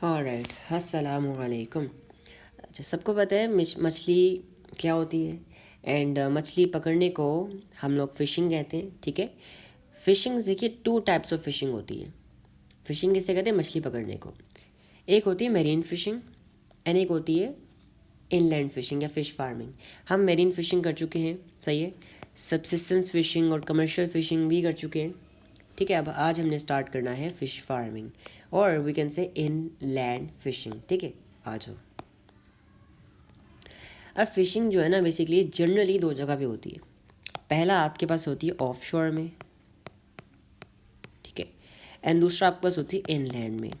Alright, अस्सलामु अलैकुम। अच्छा, सबको पता है मछली क्या होती है। एंड मछली पकड़ने को हम लोग फ़िशिंग कहते हैं, ठीक है। फ़िशिंग देखिए, टू टाइप्स ऑफ फ़िशिंग होती है। फ़िशिंग किसे कहते हैं? मछली पकड़ने को। एक होती है मेरीन फ़िशिंग एंड एक होती है इनलैंड फ़िशिंग या फ़िश फार्मिंग। हम मेरीन फ़िशिंग कर चुके हैं, सही है। सब्सिस्टेंस फ़िशिंग और कमर्शियल फ़िशिंग भी कर चुके हैं, ठीक है। अब आज हमने स्टार्ट करना है फ़िश फार्मिंग और we can say in land phishing, ठीक है। आ जाओ। अब फ़िशिंग जो है ना, बेसिकली जनरली दो जगह पे होती है। पहला आपके पास होती है ऑफ शोर में, ठीक है। एंड दूसरा आपके पास होती है इनलैंड में।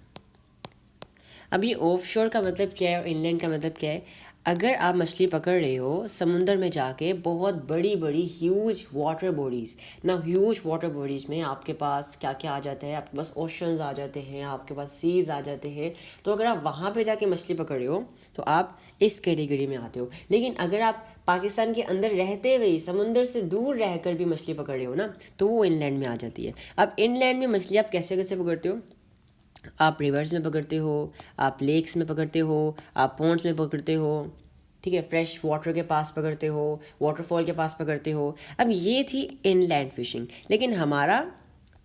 अब ये ऑफ शोर का मतलब क्या है और इनलैंड का मतलब क्या है? अगर आप मछली पकड़ रहे हो समुंदर में जाके, बहुत बड़ी बड़ी ह्यूज वाटर बॉडीज़ ना, ह्यूज वाटर बॉडीज़ में आपके पास क्या क्या आ जाता है? आपके पास ओशंस आ जाते हैं, आपके पास सीज आ जाते हैं। तो अगर आप वहाँ पे जाके मछली पकड़ रहे हो तो आप इस कैटेगरी में आते हो। लेकिन अगर आप पाकिस्तान के अंदर रहते हुए समुंदर से दूर रहकर भी मछली पकड़ रहे हो ना, तो वो इनलैंड में आ जाती है। अब इनलैंड में मछली आप कैसे कैसे पकड़ते हो? आप रिवर्स में पकड़ते हो, आप लेक्स में पकड़ते हो, आप पॉन्ड्स में पकड़ते हो, ठीक है। फ्रेश वाटर के पास पकड़ते हो, वाटरफॉल के पास पकड़ते हो। अब ये थी इनलैंड फिशिंग। लेकिन हमारा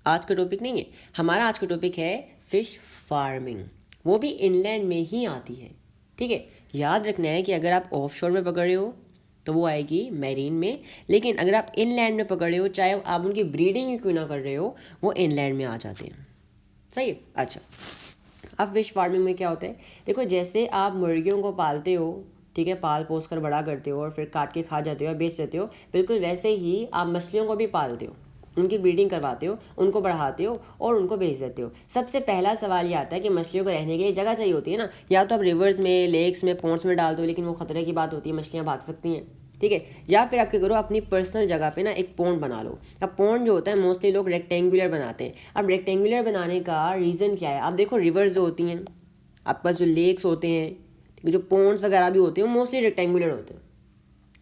आज का टॉपिक नहीं है। हमारा आज का टॉपिक है फ़िश फार्मिंग। वो भी इनलैंड में ही आती है, ठीक है। याद रखना है कि अगर आप ऑफ शोर में पकड़ रहे हो तो वो आएगी मैरीन में, लेकिन अगर आप इनलैंड में पकड़ रहे हो, चाहे आप उनकी ब्रीडिंग ही क्यों ना कर रहे हो, वो इनलैंड में आ जाते हैं, सही है। अच्छा, अब फिश फार्मिंग में क्या होता है? देखो, जैसे आप मुर्गियों को पालते हो, ठीक है, पाल पोस कर बड़ा करते हो और फिर काट के खा जाते हो या बेच देते हो, बिल्कुल वैसे ही आप मछलियों को भी पालते हो, उनकी ब्रीडिंग करवाते हो, उनको बढ़ाते हो और उनको बेच देते हो। सबसे पहला सवाल ये आता है कि मछलियों को रहने के लिए जगह चाहिए होती है ना। या तो आप रिवर्स में, लेक्स में, पॉन्ड्स में डाल दो, लेकिन वो खतरे की बात होती है, मछलियाँ भाग सकती हैं, ठीक है। या फिर आप क्या करो, अपनी पर्सनल जगह पे ना एक पॉन्ड बना लो। अब पॉन्ड जो होता है मोस्टली लोग रेक्टेंगुलर बनाते हैं। अब रेक्टेंगुलर बनाने का रीज़न क्या है? आप देखो, रिवर्स जो होती हैं, आपके पास जो लेक्स होते हैं, ठीक है, जो पॉन्ड्स वगैरह भी होते हैं, वो मोस्टली रेक्टेंगुलर होते हैं।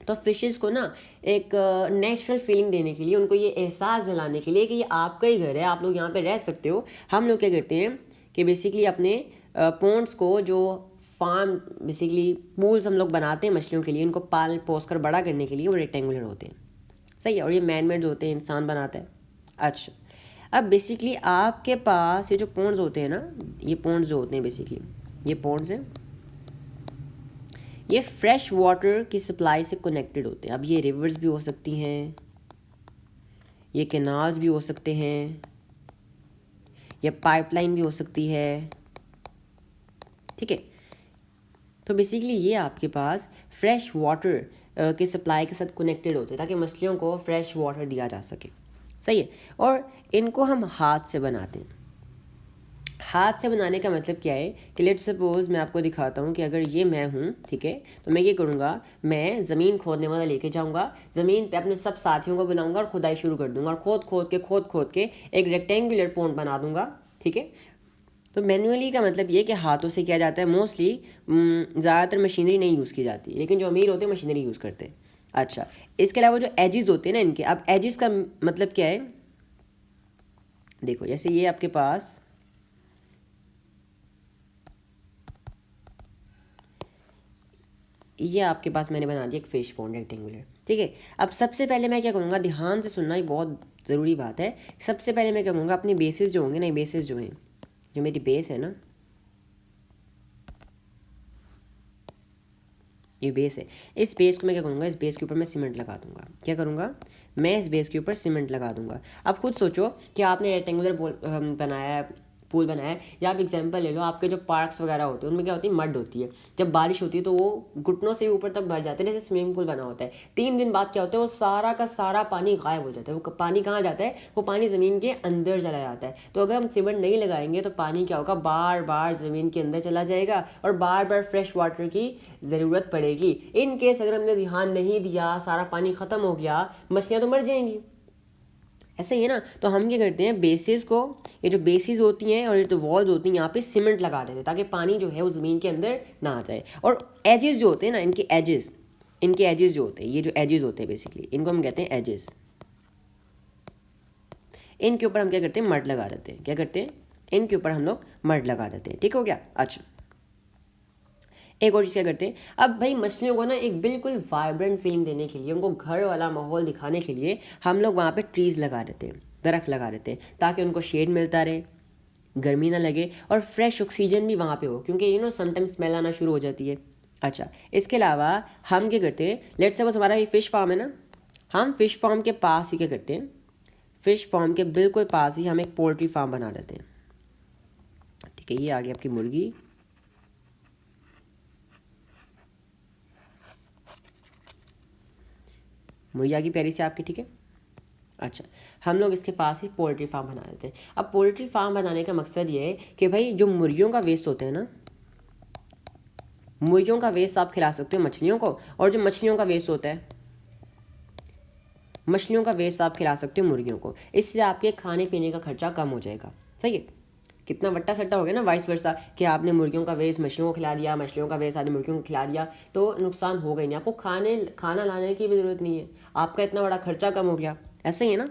तो फिशेस को ना एक नेचुरल फीलिंग देने के लिए, उनको ये एहसास दिलाने के लिए कि ये आपका ही घर है, आप लोग यहाँ पे रह सकते हो, हम लोग क्या करते हैं कि बेसिकली अपने पॉन्ड्स को, जो फार्म बेसिकली पूल्स हम लोग बनाते हैं मछलियों के लिए, उनको पाल पोस कर बड़ा करने के लिए, वो रेक्टेंगुलर होते हैं, सही है। और ये मैन मेड होते हैं, इंसान बनाता है। अच्छा, अब बेसिकली आपके पास ये जो पॉन्ड्स होते हैं ना, ये पॉन्ड्स जो होते हैं बेसिकली, ये पॉन्ड्स हैं, ये फ्रेश वाटर की सप्लाई से कनेक्टेड होते हैं। अब ये रिवर्स भी हो सकती हैं, ये कैनाल्स भी हो सकते हैं, या पाइपलाइन भी हो सकती है, ठीक है। तो बेसिकली ये आपके पास फ्रेश वाटर के सप्लाई के साथ कनेक्टेड होते हैं, ताकि मछलियों को फ्रेश वाटर दिया जा सके, सही है। और इनको हम हाथ से बनाते हैं। हाथ से बनाने का मतलब क्या है कि लेट सपोज मैं आपको दिखाता हूँ कि अगर ये मैं हूँ, ठीक है, तो मैं ये करूँगा, मैं ज़मीन खोदने वाला लेके जाऊँगा, ज़मीन पे अपने सब साथियों को बुलाऊँगा और खुदाई शुरू कर दूँगा, और खोद के एक रेक्टेंगुलर पॉन्ड बना दूँगा, ठीक है। तो मैनुअली का मतलब ये कि हाथों से किया जाता है मोस्टली। ज़्यादातर मशीनरी नहीं यूज़ की जाती, लेकिन जो अमीर होते हैं मशीनरी यूज़ करते हैं। अच्छा, इसके अलावा जो एजेस होते हैं ना इनके, अब एजेस का मतलब क्या है? देखो, जैसे ये आपके पास, ये आपके पास मैंने बना दिया एक फिश पॉन्ड रेक्टेंगुलर, ठीक है। अब सबसे पहले मैं क्या करूँगा, ध्यान से सुनना, ये बहुत ज़रूरी बात है। सबसे पहले मैं क्या करूँगा, अपनी बेसिस जो होंगे ना, ये बेसिस जो हैं, जो मेरी बेस है ना, ये बेस है, इस बेस को मैं क्या करूँगा, इस बेस के ऊपर मैं सीमेंट लगा दूंगा। क्या करूँगा? मैं इस बेस के ऊपर सीमेंट लगा दूंगा। अब खुद सोचो कि आपने रेक्टेंगुलर बनाया है, पूल बनाया है, या आप एग्जांपल ले लो, आपके जो पार्क्स वगैरह होते हैं उनमें क्या होती है, मड होती है। जब बारिश होती है तो वो घुटनों से भी ऊपर तक भर जाते हैं, जैसे स्विमिंग पूल बना होता है। 3 दिन बाद क्या होता है, वो सारा का सारा पानी गायब हो जाता है। वो पानी कहाँ जाता है? वो पानी ज़मीन के अंदर चला जाता है। तो अगर हम सीमेंट नहीं लगाएंगे तो पानी क्या होगा, बार बार ज़मीन के अंदर चला जाएगा और बार बार फ्रेश वाटर की ज़रूरत पड़ेगी। इन केस अगर हमने ध्यान नहीं दिया, सारा पानी ख़त्म हो गया, मछलियाँ तो मर जाएंगी। ऐसा ही है ना। तो हम क्या करते हैं, बेसिस को, ये जो बेसिस होती हैं और ये जो वॉल्स होती हैं, यहाँ पे सीमेंट लगा देते हैं, ताकि पानी जो है वो ज़मीन के अंदर ना आ जाए। और एजेस जो होते हैं ना, इनके एजेस जो होते हैं, ये जो एजेस होते हैं बेसिकली, इनको हम कहते हैं एजेस। इनके ऊपर हम क्या करते हैं, मड लगा देते हैं। क्या करते हैं? इनके ऊपर हम लोग मड लगा देते हैं। ठीक हो गया। अच्छा, एक और चीज़ क्या करते हैं, अब भाई मछलियों को ना एक बिल्कुल वाइब्रेंट फीलिंग देने के लिए, उनको घर वाला माहौल दिखाने के लिए हम लोग वहाँ पे ट्रीज़ लगा देते हैं, दरख्त लगा देते हैं, ताकि उनको शेड मिलता रहे, गर्मी ना लगे और फ्रेश ऑक्सीजन भी वहाँ पे हो, क्योंकि समटाइम्स स्मेल आना शुरू हो जाती है। अच्छा, इसके अलावा हम क्या करते हैं, लेट्स सपोज हमारा ये फ़िश फार्म है ना, हम फिश फार्म के पास ही क्या करते हैं, फिश फार्म के बिल्कुल पास ही हम एक पोल्ट्री फार्म बना देते हैं। ठीक है, ये आ गई आपकी मुर्गी। मुर्गी आ गई प्यारी से आपकी। ठीक है। अच्छा, हम लोग इसके पास ही पोल्ट्री फार्म बना देते हैं। अब पोल्ट्री फार्म बनाने का मकसद ये है कि भाई जो मुर्गियों का वेस्ट होता है ना, मुर्गियों का वेस्ट आप खिला सकते हो मछलियों को, और जो मछलियों का वेस्ट होता है, मछलियों का वेस्ट आप खिला सकते हो मुर्गियों को। इससे आपके खाने पीने का खर्चा कम हो जाएगा। सही है। कितना वट्टा सट्टा हो गया ना, वाइस वर्सा, कि आपने मुर्गियों का वेस्ट मछलियों को खिला दिया, मछलियों का वेस्ट आपने मुर्गियों को खिला दिया, तो नुकसान हो गई नहीं। आपको खाना लाने की भी ज़रूरत नहीं है, आपका इतना बड़ा खर्चा कम हो गया। ऐसा ही है ना,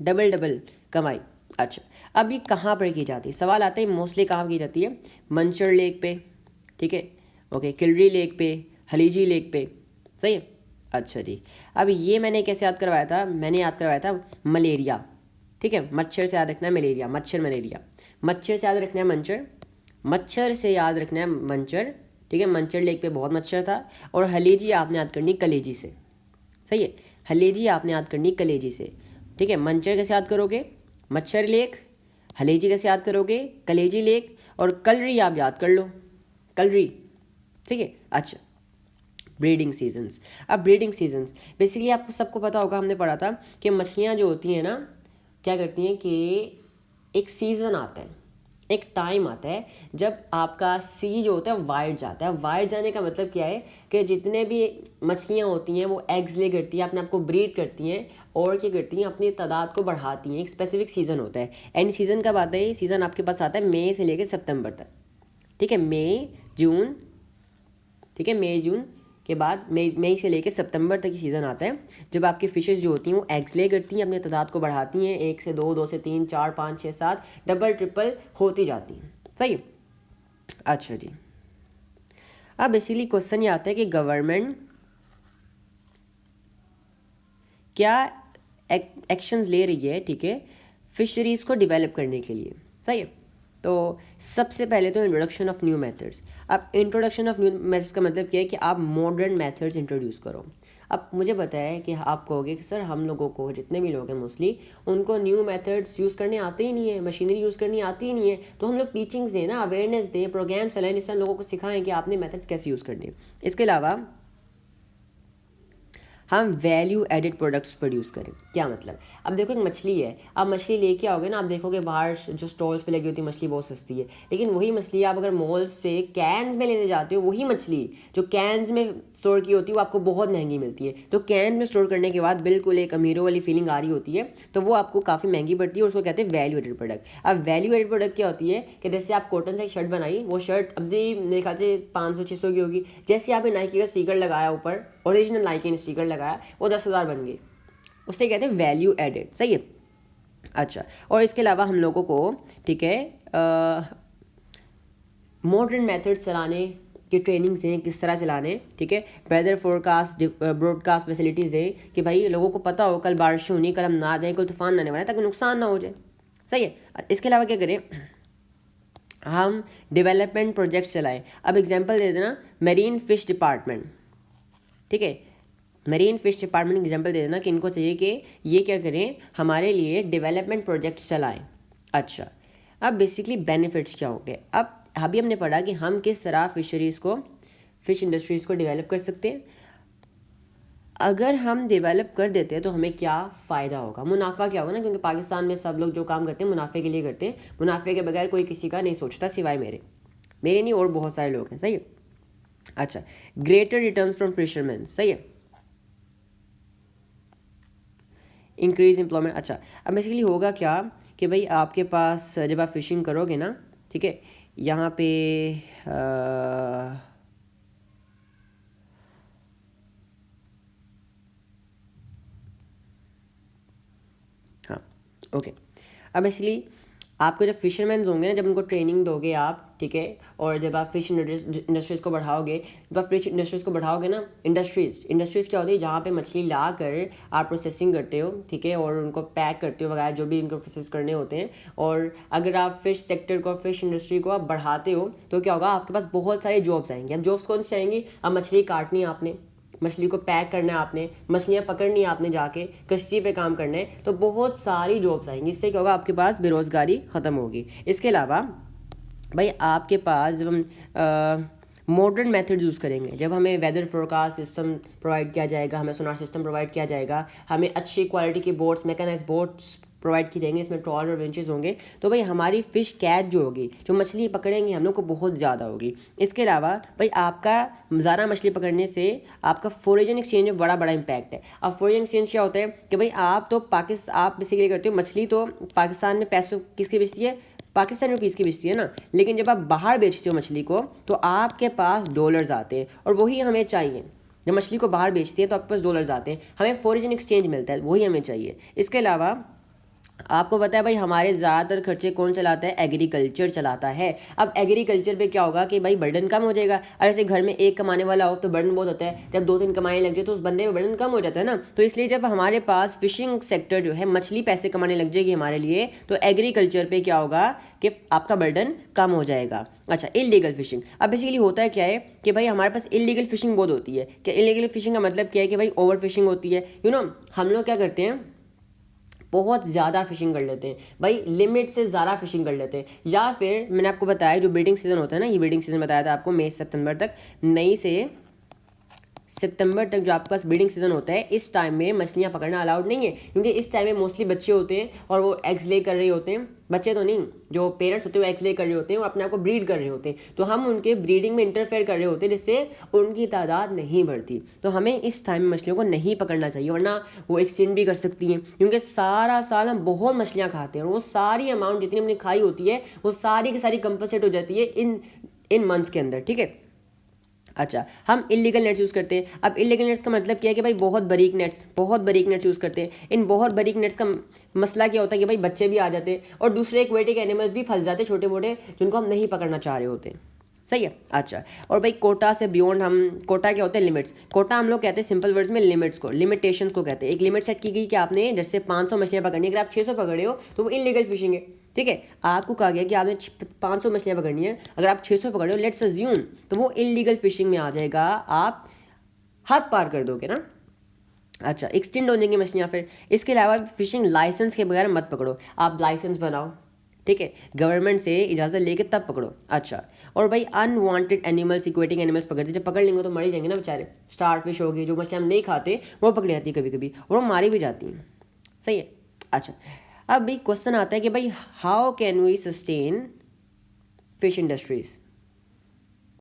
डबल डबल कमाई। अच्छा, अब ये कहाँ पर की जाती है, सवाल आता है मोस्टली कहाँ की जाती है, मंचर लेक पे। ठीक है, ओके, किलरी लेक पे, हलीजी लेक पे। सही है। अच्छा जी, अब ये मैंने कैसे याद करवाया था, मैंने याद करवाया था मलेरिया। ठीक है, मच्छर से याद रखना है मलेरिया, मच्छर मलेरिया, मच्छर से याद रखना है मंचर, मच्छर से याद रखना है मंचर। ठीक है, मंचर लेक पे बहुत मच्छर था। और हलीजी आपने याद करनी कलेजी से। सही है, हलेजी आपने याद करनी कलेजी से। ठीक है, मंचर कैसे याद करोगे, मच्छर लेक, हलेजी कैसे याद करोगे, कलेजी लेक, और कलरी आप याद कर लो, कलरी। ठीक है। अच्छा, ब्रीडिंग सीजन्स। अब ब्रीडिंग सीजन्स बेसिकली आपको सबको पता होगा, हमने पढ़ा था कि मछलियाँ जो होती हैं ना, क्या करती हैं कि एक सीज़न आता है, एक टाइम आता है जब आपका सी जो होता है वाइड जाता है। वाइड जाने का मतलब क्या है कि जितने भी मछलियाँ होती हैं वो एग्स ले करती हैं, अपने आप को ब्रीड करती हैं, और क्या करती हैं, अपनी तादाद को बढ़ाती हैं। एक स्पेसिफिक सीज़न होता है। एंड सीज़न कब आता है, सीज़न आपके पास आता है मई से लेकर सितंबर तक। ठीक है, मई जून, ठीक है, मई जून के बाद मई से लेकर सितंबर तक की सीज़न आता है, जब आपकी फिशेस जो होती हैं वो एग्स ले करती हैं, अपनी तादाद को बढ़ाती हैं, 1 से 2, 2 से 3, 4, 5, 6, 7, डबल ट्रिपल होती जाती हैं। सही है। अच्छा जी, अब बेसिकली क्वेश्चन ये आता है कि गवर्नमेंट क्या एक्शंस ले रही है, ठीक है, फिशरीज़ को डेवलप करने के लिए। सही है। तो सबसे पहले तो इंट्रोडक्शन ऑफ न्यू मेथड्स। अब इंट्रोडक्शन ऑफ न्यू मेथड्स का मतलब क्या है कि आप मॉडर्न मेथड्स इंट्रोड्यूस करो। अब मुझे पता है कि आप कहोगे कि सर हम लोगों को, जितने भी लोग हैं मोस्टली, उनको न्यू मेथड्स यूज़ करने आते ही नहीं है, मशीनरी यूज़ करनी आती ही नहीं है। तो हम लोग टीचिंग्स दें ना, अवेयरनेस दें, प्रोग्राम्स चलाएं, जिसमें लोगों को सिखाएं कि आपने मेथड्स कैसे यूज़ करने हैं। इसके अलावा हम वैल्यू एडिड प्रोडक्ट्स प्रोड्यूस करें। क्या मतलब, अब देखो एक मछली है, आप मछली लेके आओगे ना, आप देखोगे बाहर जो स्टॉल्स पे लगी होती है मछली बहुत सस्ती है, लेकिन वही मछली आप अगर मॉल्स पे कैंस में लेने जाते हो, वही मछली जो कैंस में स्टोर की होती है वो आपको बहुत महंगी मिलती है। तो कैन में स्टोर करने के बाद बिल्कुल एक अमीरों वाली फीलिंग आ रही होती है, तो वो आपको काफ़ी महंगी पड़ती है, और उसको कहते हैं वैल्यू एडिड प्रोडक्ट। अब वैल्यू एडिड प्रोडक्ट क्या होती है कि जैसे आप कॉटन से एक शर्ट बनाई, वो शर्ट अब भी मेरे ख्याल से 500-600 की होगी, जैसे आपने नाइकी का स्टिकर लगाया ऊपर, ओरिजिनल नाइकी ने स्टिकर लगाया, वो 10,000 बन गई, उससे कहते हैं वैल्यू एडेड। सही है। अच्छा, और इसके अलावा हम लोगों को, ठीक है, मॉडर्न मेथड्स चलाने की ट्रेनिंग दें, किस तरह चलाने, ठीक है, वेदर फोरकास्ट, ब्रॉडकास्ट फैसिलिटीज़ दें कि भाई लोगों को पता हो कल बारिश होनी, कल हम ना दें, कल तूफान आने वाला है, ताकि नुकसान ना हो जाए। सही है। इसके अलावा क्या करें, हम डेवलपमेंट प्रोजेक्ट्स चलाएं। अब एग्जांपल दे देना, मेरीन फिश डिपार्टमेंट। ठीक है, मरीन फिश डिपार्टमेंट एग्जाम्पल दे देना कि इनको चाहिए कि ये क्या करें, हमारे लिए डेवलपमेंट प्रोजेक्ट्स चलाएं। अच्छा, अब बेसिकली बेनिफिट्स क्या होंगे। अब अभी हमने पढ़ा कि हम किस तरह फिशरीज़ को, फिश इंडस्ट्रीज़ को डेवलप कर सकते हैं। अगर हम डेवलप कर देते हैं तो हमें क्या फ़ायदा होगा, मुनाफा क्या होगा ना, क्योंकि पाकिस्तान में सब लोग जो काम करते हैं मुनाफे के लिए करते हैं, मुनाफे के बगैर कोई किसी का नहीं सोचता सिवाय मेरे नहीं, और बहुत सारे लोग हैं। सही है। अच्छा, ग्रेटर रिटर्न्स फ्रॉम फिशरमैन। सही है, इंक्रीज एम्प्लॉयमेंट। अच्छा, अब बेसिकली होगा क्या कि भाई आपके पास जब आप फिशिंग करोगे ना, ठीक है, यहाँ पे हाँ, ओके, अब बेसिकली आपके जो फिशरमैन होंगे ना, जब उनको ट्रेनिंग दोगे आप, ठीक है, और जब आप फिश इंडस्ट्रीज़ को बढ़ाओगे, जब आप फिश इंडस्ट्रीज़ को बढ़ाओगे ना, इंडस्ट्रीज़ क्या होती है, जहाँ पे मछली ला कर आप प्रोसेसिंग करते हो, ठीक है, और उनको पैक करते हो वगैरह, जो भी इनको प्रोसेस करने होते हैं। और अगर आप फिश सेक्टर को, फिश इंडस्ट्री को आप बढ़ाते हो तो क्या होगा, आपके पास बहुत सारे जॉब्स आएंगे। अब जॉब्स कौन सी आएंगी, अब मछली काटनी है आपने, मछली को पैक करना है आपने, मछलियाँ पकड़नी है आपने, जाके कश्ती पे काम करना है, तो बहुत सारी जॉब्स आएंगी। इससे क्या होगा, आपके पास बेरोज़गारी ख़त्म होगी। इसके अलावा भाई आपके पास जब हम मॉडर्न मेथड यूज़ करेंगे, जब हमें वेदर फोरकास्ट सिस्टम प्रोवाइड किया जाएगा, हमें सोनार सिस्टम प्रोवाइड किया जाएगा, हमें अच्छी क्वालिटी के बोट्स, मैकेनाइज्ड बोट्स प्रोवाइड की जाएंगे, इसमें ट्रॉलर और विंचेस होंगे, तो भाई हमारी फ़िश कैच जो होगी, जो मछली पकड़ेंगे हम लोग को, बहुत ज़्यादा होगी। इसके अलावा भाई आपका ज़्यादा मछली पकड़ने से आपका फॉरेन एक्सचेंज में बड़ा इम्पैक्ट है। अब फॉरेन एक्सचेंज क्या होता है कि भाई आप बेसिकली करते हो मछली, तो पाकिस्तान में पैसों किसकी बेचती है, पाकिस्तान रुपीज़ की बेचती है ना, लेकिन जब आप बाहर बेचते हो मछली को तो आपके पास डॉलर्स आते हैं, और वही हमें चाहिए। जब मछली को बाहर बेचती है तो आपके पास डॉलर्स आते हैं, हमें फॉरेन एक्सचेंज मिलता है, वही हमें चाहिए। इसके अलावा आपको पता है भाई हमारे ज़्यादातर खर्चे कौन चलाता है, एग्रीकल्चर चलाता है। अब एग्रीकल्चर पे क्या होगा कि भाई बर्डन कम हो जाएगा। अगर जैसे घर में एक कमाने वाला हो तो बर्डन बहुत होता है, जब 2-3 कमाने लग जाए तो उस बंदे में बर्डन कम हो जाता है ना। तो इसलिए जब हमारे पास फिशिंग सेक्टर जो है, मछली पैसे कमाने लग जाएगी हमारे लिए, तो एग्रीकल्चर पे क्या होगा कि आपका बर्डन कम हो जाएगा। अच्छा, इलीगल फिशिंग, अब बेसिकली होता है क्या है कि भाई हमारे पास इलीगल फिशिंग बहुत होती है। कि इलीगल फिशिंग का मतलब क्या है कि भाई ओवर फिशिंग होती है। हम लोग क्या करते हैं, बहुत ज़्यादा फिशिंग कर लेते हैं भाई, लिमिट से ज़्यादा फिशिंग कर लेते हैं। या फिर मैंने आपको बताया जो ब्रीडिंग सीज़न होता है ना, ये ब्रीडिंग सीज़न बताया था आपको, मई से सितंबर तक, मई से सितंबर तक जो आपके पास ब्रीडिंग सीजन होता है, इस टाइम में मछलियाँ पकड़ना अलाउड नहीं है, क्योंकि इस टाइम में मोस्टली बच्चे होते हैं और वो एग्स ले कर रहे होते हैं। बच्चे तो नहीं, जो पेरेंट्स होते हैं वो एग्स ले कर रहे होते हैं और अपने आप को ब्रीड कर रहे होते हैं, तो हम उनके ब्रीडिंग में इंटरफेयर कर रहे होते हैं, जिससे उनकी तादाद नहीं बढ़ती। तो हमें इस टाइम में मछलियों को नहीं पकड़ना चाहिए, वरना वो एक्सटेंड भी कर सकती हैं, क्योंकि सारा साल हम बहुत मछलियाँ खाते हैं और वो सारी अमाउंट जितनी हमने खाई होती है वो सारी की सारी कंपनसेट हो जाती है इन मंथ्स के अंदर, ठीक है। अच्छा, हम इलीगल नेट्स यूज़ करते हैं। अब इलीगल नेट्स का मतलब क्या है कि भाई बहुत बारीक नेट्स यूज़ करते हैं। इन बहुत बारीक नेट्स का मसला क्या होता है कि भाई बच्चे भी आ जाते हैं और दूसरे एक्वेटिक एनिमल्स भी फंस जाते हैं, छोटे मोटे, जिनको हम नहीं पकड़ना चाह रहे होते। सही है। अच्छा, और भाई कोटा से बियॉन्ड, हम कोटा क्या होता है, लिमिट्स। कोटा हम लोग कहते हैं सिंपल वर्ड्स में लिमिट्स को, लिमिटेशंस को कहते हैं। एक लिमिट सेट की गई कि आपने जैसे 500 मछलियाँ पकड़नी है, अगर आप 600 पकड़े हो तो वो इलीगल फिशिंग है, ठीक है। आपको कहा गया कि आपने 500 मछलियाँ पकड़नी है, अगर आप 600 पकड़े हो, लेट्स अज्यूम, तो वो इलीगल फिशिंग में आ जाएगा, आप हाथ पार कर दोगे ना। अच्छा, एक्सटेंड हो जाएंगी मछलियाँ फिर। इसके अलावा फिशिंग लाइसेंस के बगैर मत पकड़ो, आप लाइसेंस बनाओ, ठीक है, गवर्नमेंट से इजाज़त लेके तब पकड़ो। अच्छा, और भाई अनवांटेड एनिमल्स, इक्वेटिक एनिमल्स पकड़ते, जब पकड़ लेंगे तो मर ही जाएंगे ना बेचारे। स्टार फिश होगी, जो मछली हम नहीं खाते वो पकड़ी जाती है कभी कभी, और वो मारी भी जाती हैं। सही है। अच्छा, अब भाई क्वेश्चन आता है कि भाई how can we sustain fish industries.